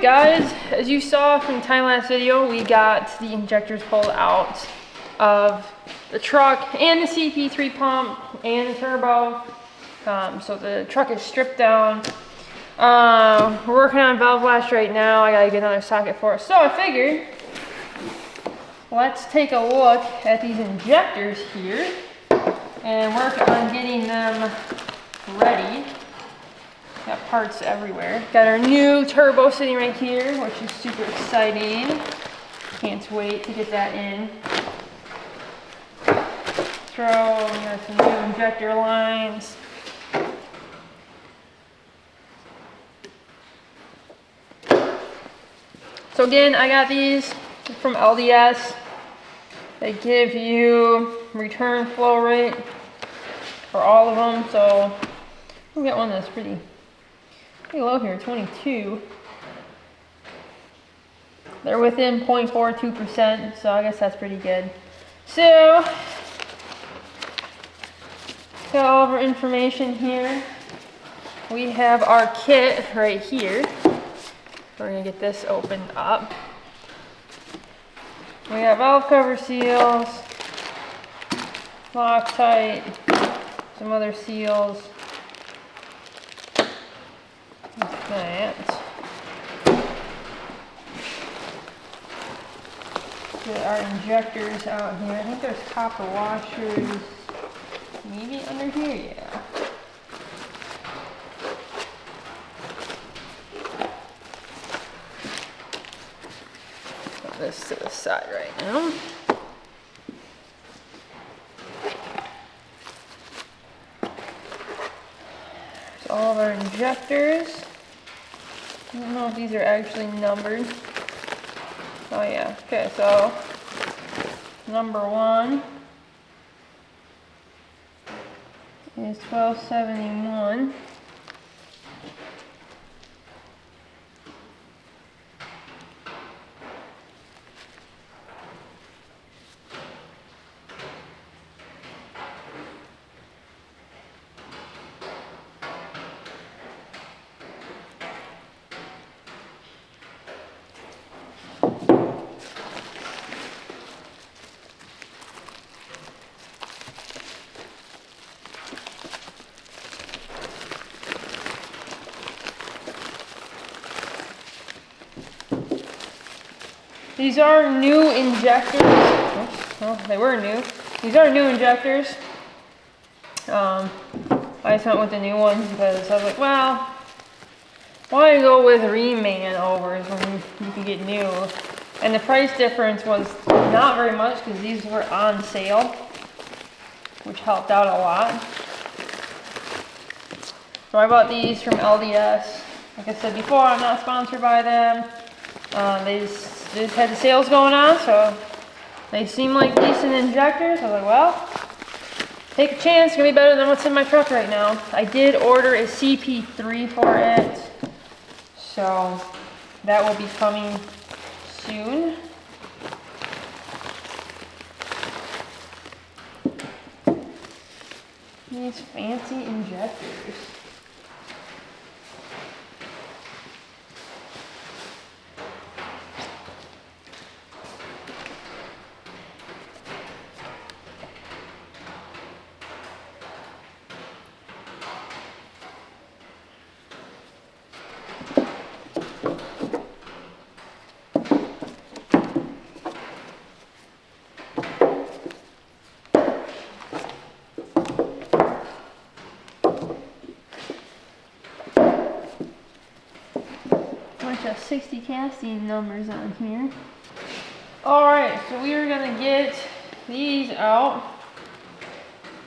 guys, as you saw from the time-lapse video, we got the injectors pulled out of the truck and the CP3 pump and the turbo. So the truck is stripped down. We're working on valve blast right now. I gotta get another socket for it. So I figured, let's take a look at these injectors here and work on getting them ready. Got parts everywhere. Got our new turbo sitting right here, which is super exciting. Can't wait to get that in. Got some new injector lines. So again, I got these from LDS. They give you return flow rate for all of them. So we got one that's pretty low here, 22. They're within 0.42%, so I guess that's pretty good. So, got all of our information here. We have our kit right here. We're gonna get this opened up. We have valve cover seals, Loctite, some other seals. That. Get our injectors out here. I think there's copper washers maybe under here, yeah. Put this to the side right now. There's all of our injectors. I don't know if these are actually numbered. Oh yeah, okay, so number 1 is 1271. These are new injectors. Oops, well, they were new. These are new injectors. I just went with the new ones because I was like, well, why go with reman overs when you can get new? And the price difference was not very much because these were on sale, which helped out a lot. So I bought these from LDS. Like I said before, I'm not sponsored by them. They just had the sales going on, so they seem like decent injectors. I was like, well, take a chance. It's gonna be better than what's in my truck right now. I did order a CP3 for it, so that will be coming soon. These fancy injectors. Bunch of 60 casting numbers on here. Alright, so we are gonna get these out.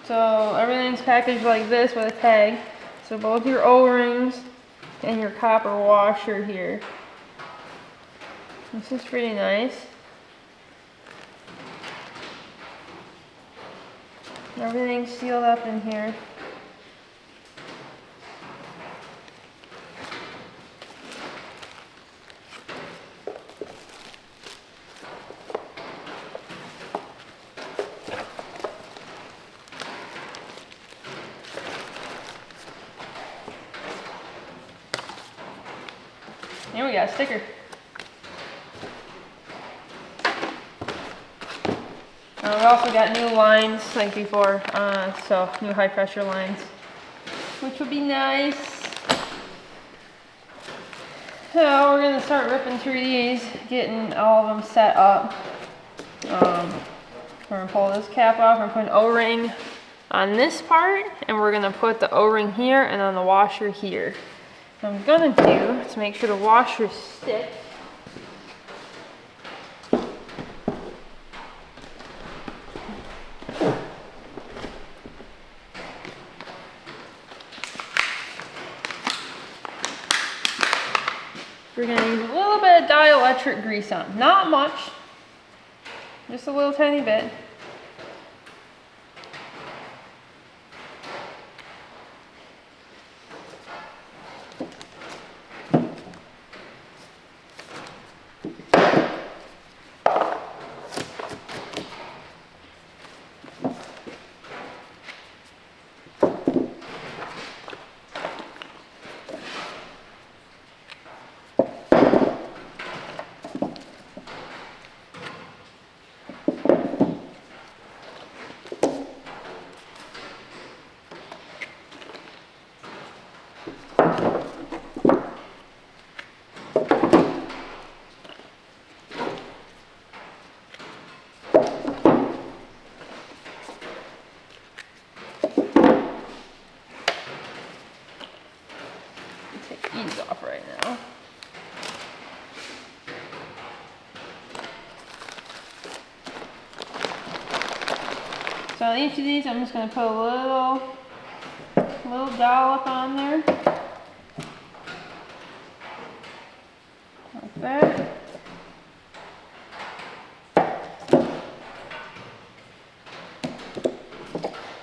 So everything's packaged like this with a tag. So both your O-rings and your copper washer here. This is pretty nice. Everything's sealed up in here. And we got a sticker. We also got new lines like before, so new high pressure lines, which would be nice. So we're gonna start ripping through these, getting all of them set up. We're gonna pull this cap off and put an O-ring on this part, and we're gonna put the O-ring here and on the washer here. What I'm gonna do to make sure the washers stick. We're gonna use a little bit of dielectric grease on, not much, just a little tiny bit. Take these off right now. So on each of these, I'm just going to put a little dollop on there, like that.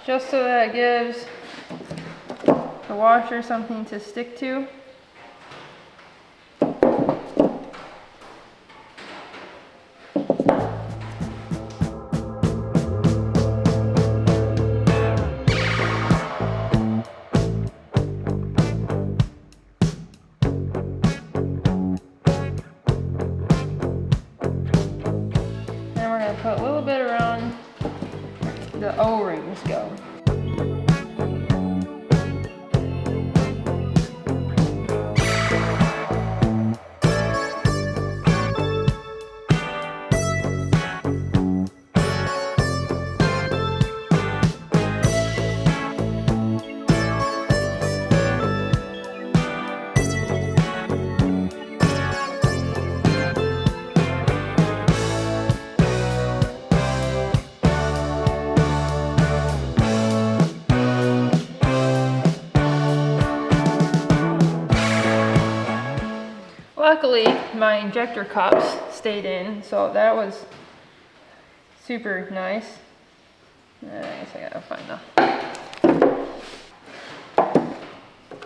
Just so that it gives the washer something to stick to. Put a little bit around the O-rings go. Luckily, my injector cups stayed in, so that was super nice. I guess I gotta find them.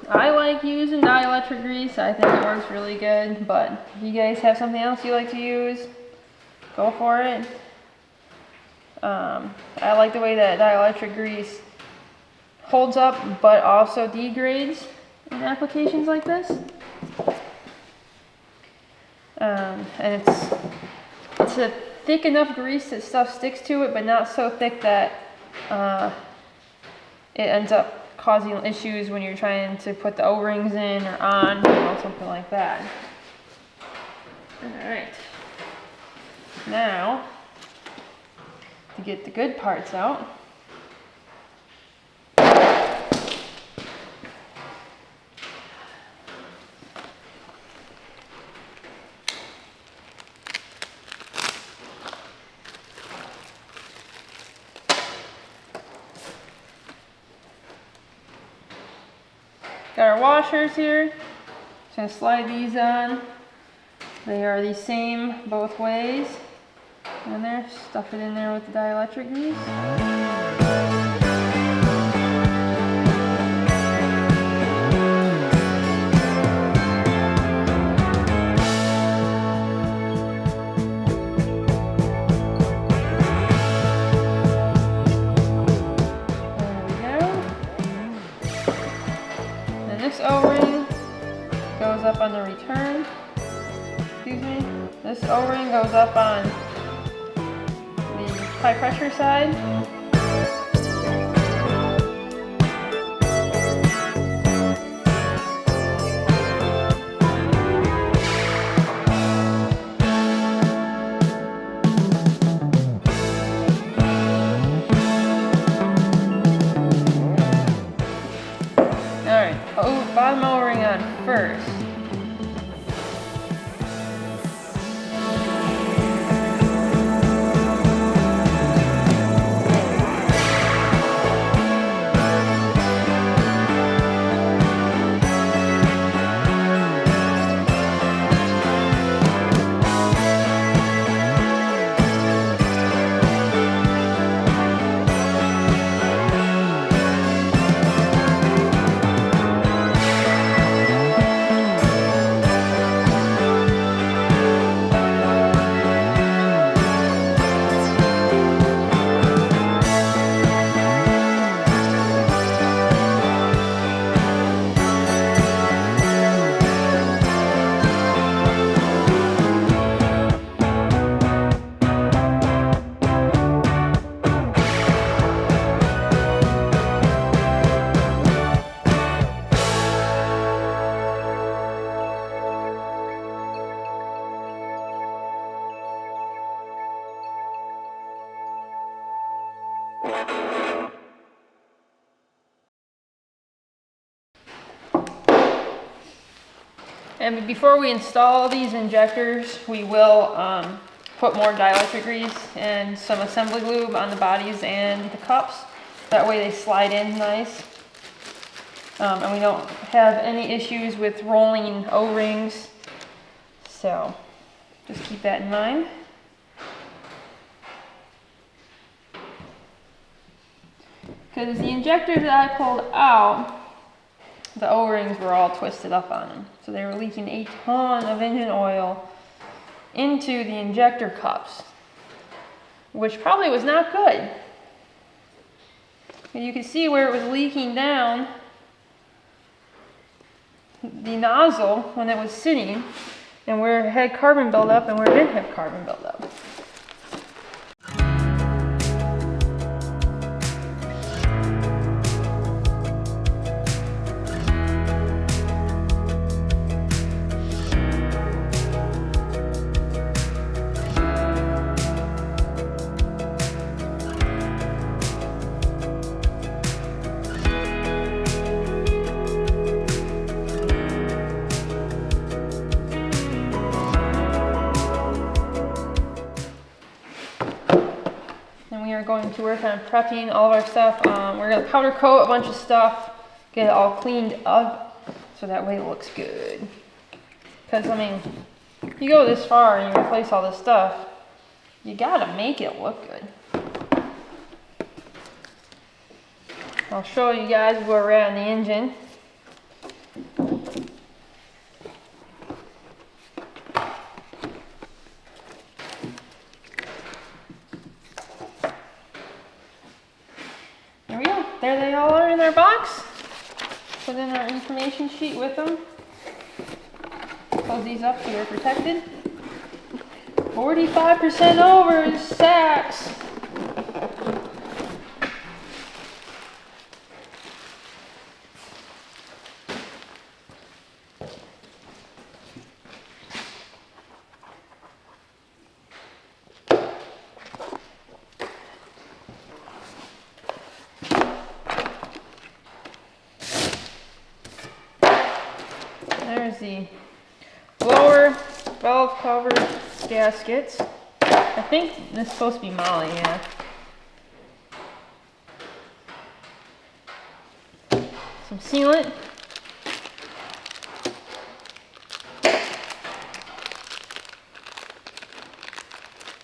I like using dielectric grease. I think it works really good, but if you guys have something else you like to use, go for it. I like the way that dielectric grease holds up, but also degrades in applications like this. And it's a thick enough grease that stuff sticks to it, but not so thick that it ends up causing issues when you're trying to put the O-rings in or on, something like that. Alright. Now, to get the good parts out, got our washers here. Just gonna slide these on. They are the same both ways. In there, stuff it in there with the dielectric grease. O-ring goes up on the return. This O-ring goes up on the high pressure side. Alright, bottom O-ring on first. And before we install these injectors, we will put more dielectric grease and some assembly lube on the bodies and the cups. That way they slide in nice. And we don't have any issues with rolling O-rings. So just keep that in mind. Because the injectors that I pulled out, the O-rings were all twisted up on them. So they were leaking a ton of engine oil into the injector cups, which probably was not good. And you can see where it was leaking down the nozzle when it was sitting, and where it had carbon buildup and where it didn't have carbon buildup. We are going to work on prepping all of our stuff. We're going to powder coat a bunch of stuff, get it all cleaned up so that way it looks good. Because, I mean, you go this far and you replace all this stuff, you gotta make it look good. I'll show you guys where we're at in the engine. There we go. There they all are in their box. Put in our information sheet with them. Close these up so they're protected. 45% over in sacks. There's the blower valve cover gaskets. I think this is supposed to be moly, yeah. Some sealant.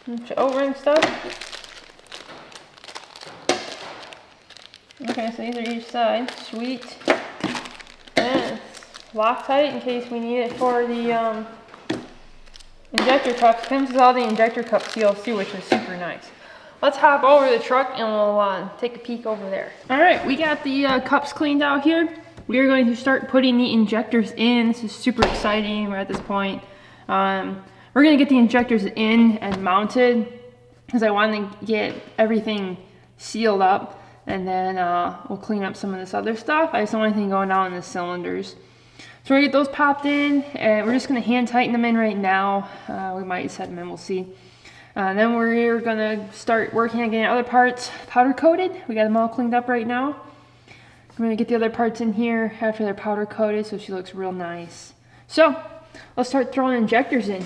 Bunch of O-ring stuff. Okay, so these are each side. Sweet. And Loctite in case we need it for the injector cups. Comes with all the injector cup seals too, which is super nice. Let's hop over the truck and we'll take a peek over there. All right, we got the cups cleaned out here. We are going to start putting the injectors in. This is super exciting. We're at this point. we're gonna get the injectors in and mounted because I want to get everything sealed up, and then we'll clean up some of this other stuff. I just don't want anything going down in the cylinders. So we're gonna get those popped in, and we're just gonna hand tighten them in right now. We might set them in, we'll see. Then we're gonna start working on getting other parts powder coated. We got them all cleaned up right now. I'm gonna get the other parts in here after they're powder coated so she looks real nice. So let's start throwing injectors in.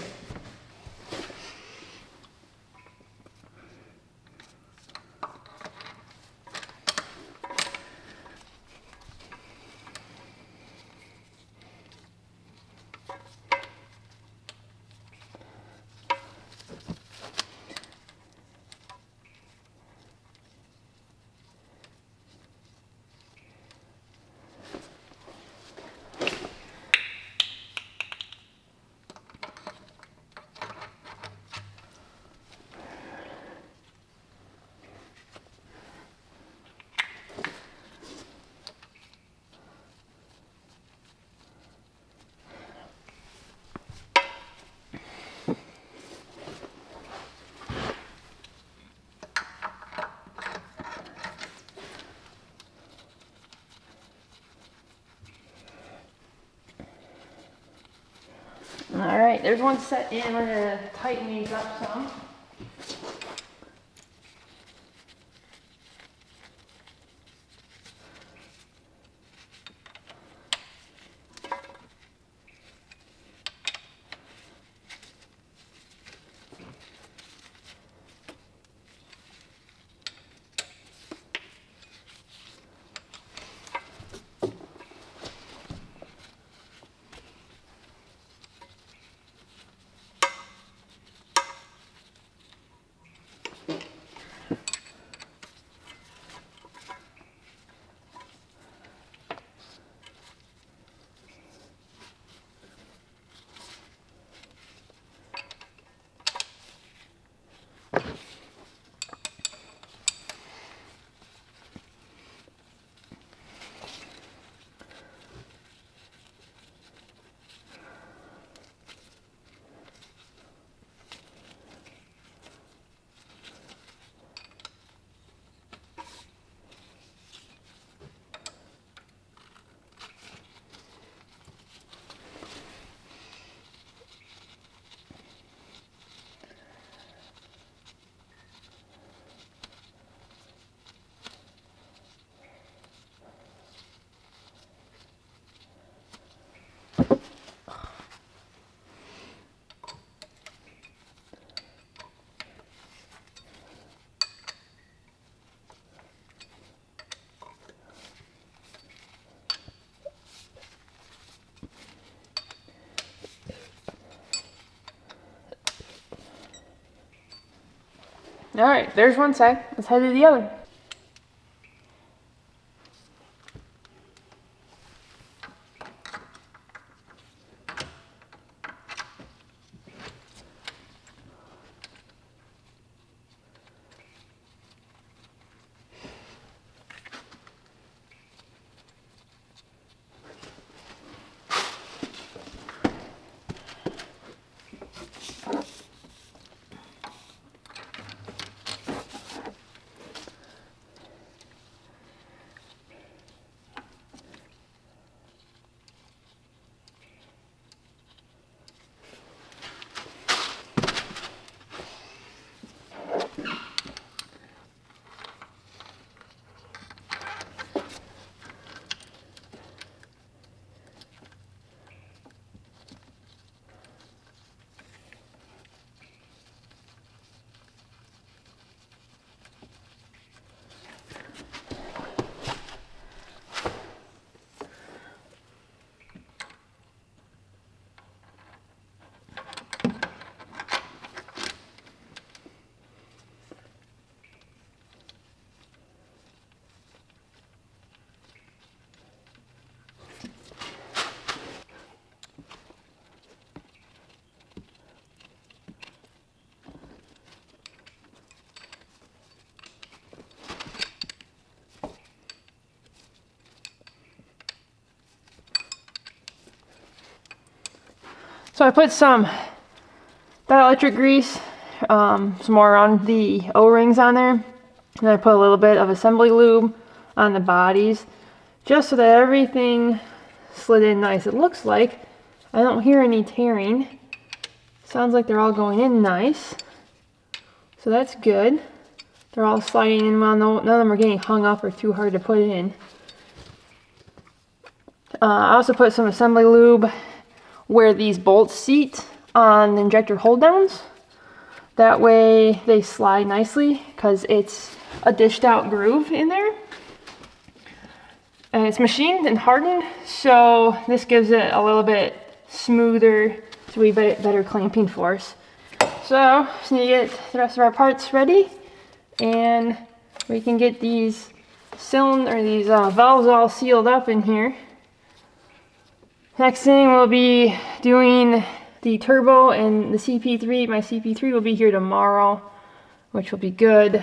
All right, there's one set in. We're gonna tighten these up some. All right, there's one side. Let's head to the other. So I put some dielectric grease, some more around the O-rings on there. And I put a little bit of assembly lube on the bodies, just so that everything slid in nice. It looks like I don't hear any tearing. Sounds like they're all going in nice. So that's good. They're all sliding in well. None of them are getting hung up or too hard to put in. I also put some assembly lube where these bolts seat on the injector hold downs. That way they slide nicely because it's a dished out groove in there. And it's machined and hardened, so this gives it a little bit smoother, so we get better clamping force. So just need to get the rest of our parts ready, and we can get these valves all sealed up in here. Next thing we'll be doing the turbo and the CP3. My CP3 will be here tomorrow, which will be good.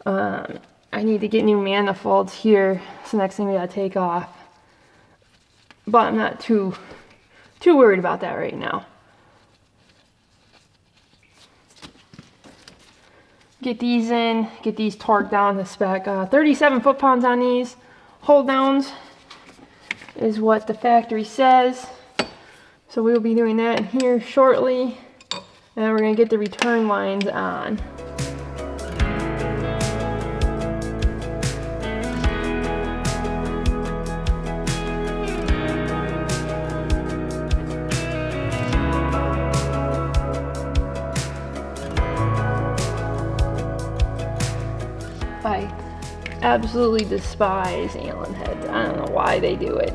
I need to get new manifolds here. It's the next thing we gotta take off. But I'm not too worried about that right now. Get these in, get these torqued down to spec. 37 foot-pounds on these hold downs is what the factory says. So we'll be doing that in here shortly. And we're gonna get the return lines on. I absolutely despise Allen heads. I don't know why they do it.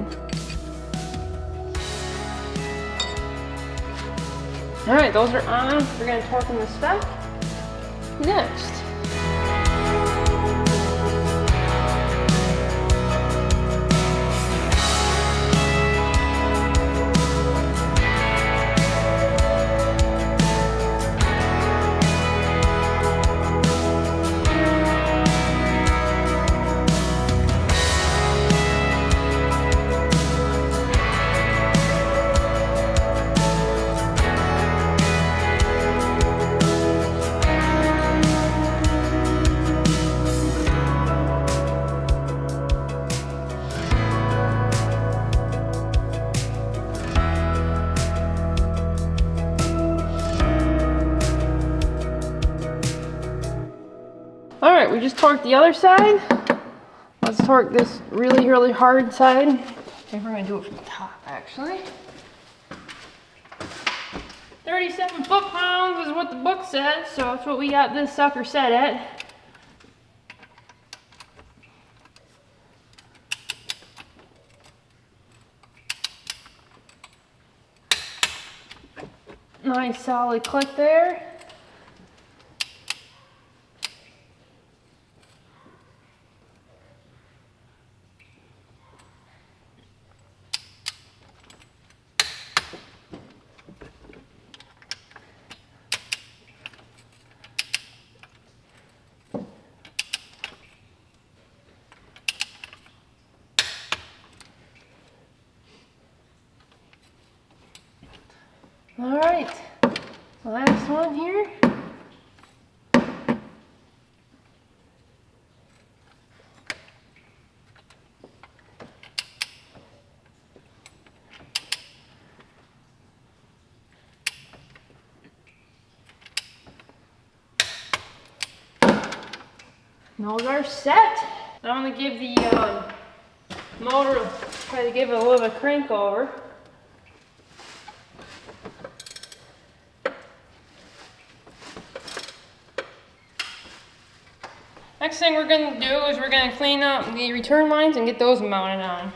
Alright, those are on. We're going to torque them to spec next. Alright, we just torqued the other side. Let's torque this really, really hard side. I think we're going to do it from the top, actually. 37 foot-pounds is what the book says, so that's what we got this sucker set at. Nice solid click there. All right, last one here. Those are set. I'm gonna give the motor, try to give it a little bit of crank over. Next thing we're going to do is we're going to clean up the return lines and get those mounted on.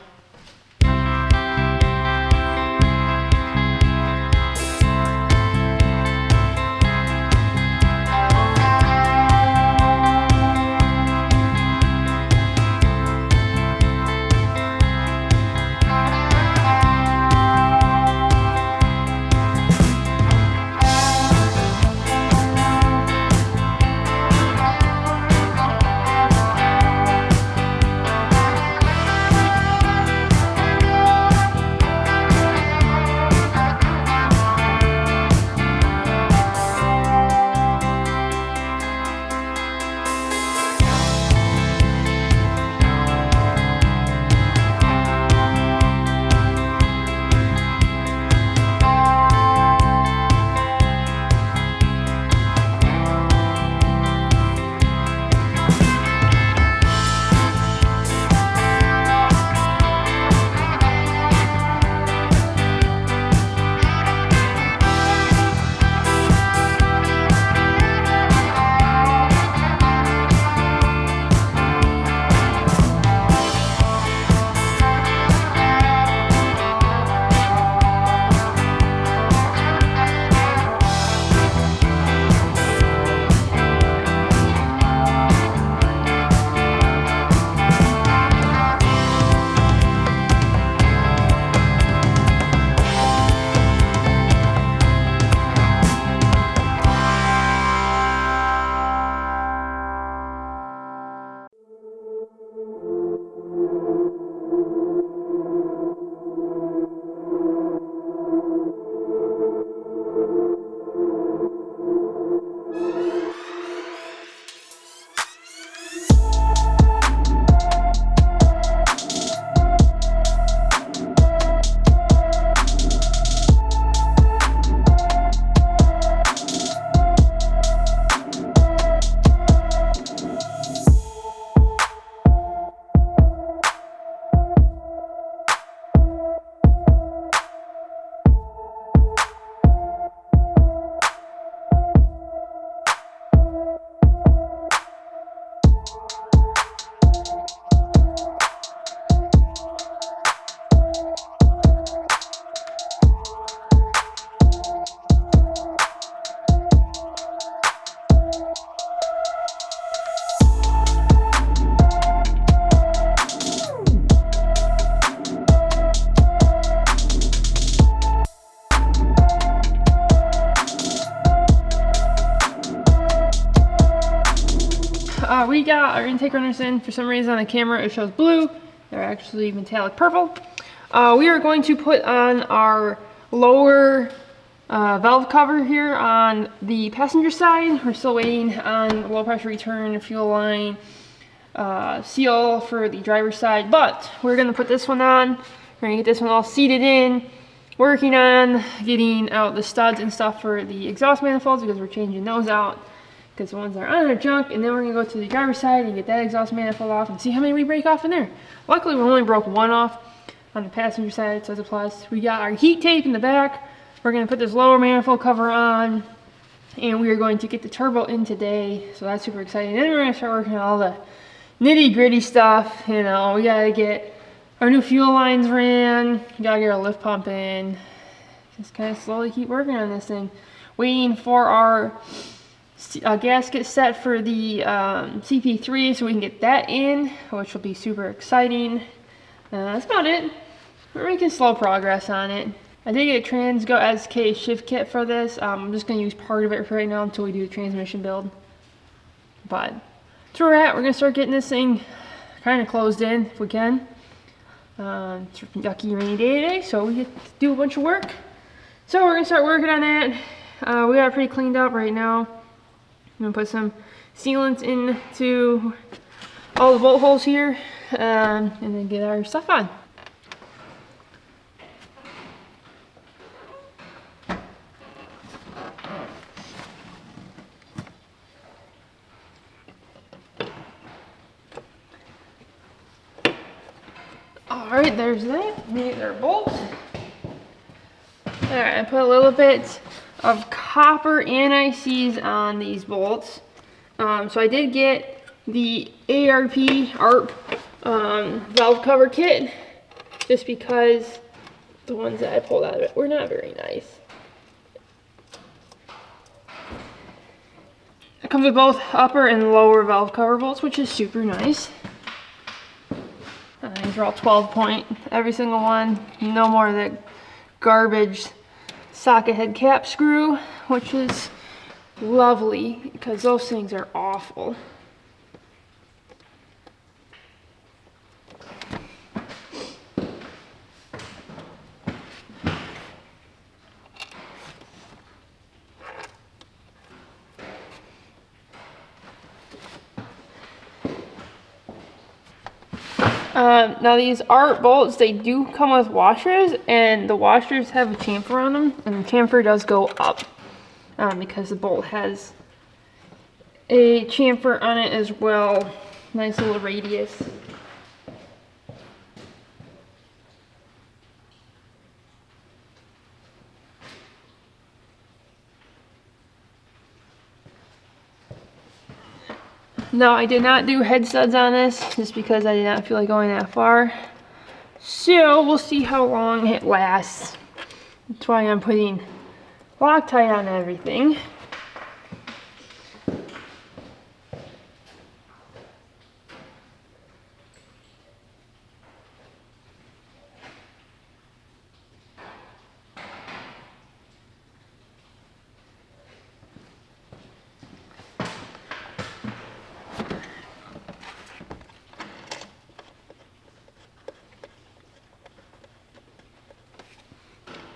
we got our intake runners in. For some reason on the camera it shows blue. They're actually metallic purple. We are going to put on our lower valve cover here on the passenger side. We're still waiting on low pressure return, fuel line, seal for the driver's side, but we're going to put this one on. We're going to get this one all seated in, working on getting out the studs and stuff for the exhaust manifolds because we're changing those out because the ones that are on are junk, and then we're going to go to the driver's side and get that exhaust manifold off and see how many we break off in there. Luckily we only broke one off on the passenger side. It says a plus. We got our heat tape in the back. We're going to put this lower manifold cover on, and we are going to get the turbo in today, so that's super exciting. Then we're going to start working on all the nitty gritty stuff. You know, we got to get our new fuel lines ran, we got to get our lift pump in, just kind of slowly keep working on this thing. Waiting for our gasket set for the CP3 so we can get that in, which will be super exciting. That's about it. We're making slow progress on it. I did get a Transgo SK shift kit for this. I'm just going to use part of it for right now until we do the transmission build. But that's where we're at. We're going to start getting this thing kind of closed in if we can. It's a yucky rainy day today, so we get to do a bunch of work. So we're going to start working on that. We got it pretty cleaned up right now. I'm going to put some sealants into all the bolt holes here and then get our stuff on. Alright, there's that. These are bolts. Alright, I put a little bit of copper anti-seize on these bolts. So I did get the ARP valve cover kit just because the ones that I pulled out of it were not very nice. It comes with both upper and lower valve cover bolts, which is super nice. These are all 12 point, every single one. No more of the garbage socket head cap screw, which is lovely because those things are awful. Now these ARP bolts, they do come with washers, and the washers have a chamfer on them, and the chamfer does go up because the bolt has a chamfer on it as well. Nice little radius. No, I did not do head studs on this just because I did not feel like going that far. So we'll see how long it lasts. That's why I'm putting Loctite on everything.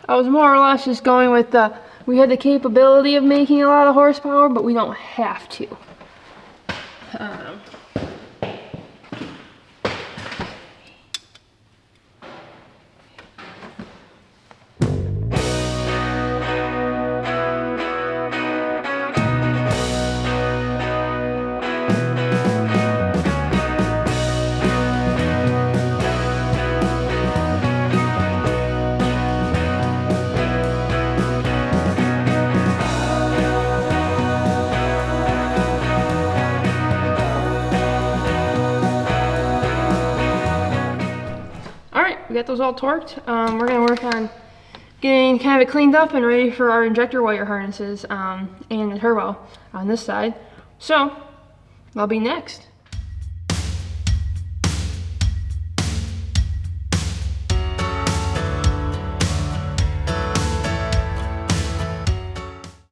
I was more or less just going with we had the capability of making a lot of horsepower, but we don't have to. We got those all torqued. We're going to work on getting kind of it cleaned up and ready for our injector wire harnesses and the turbo on this side. So, that'll be next.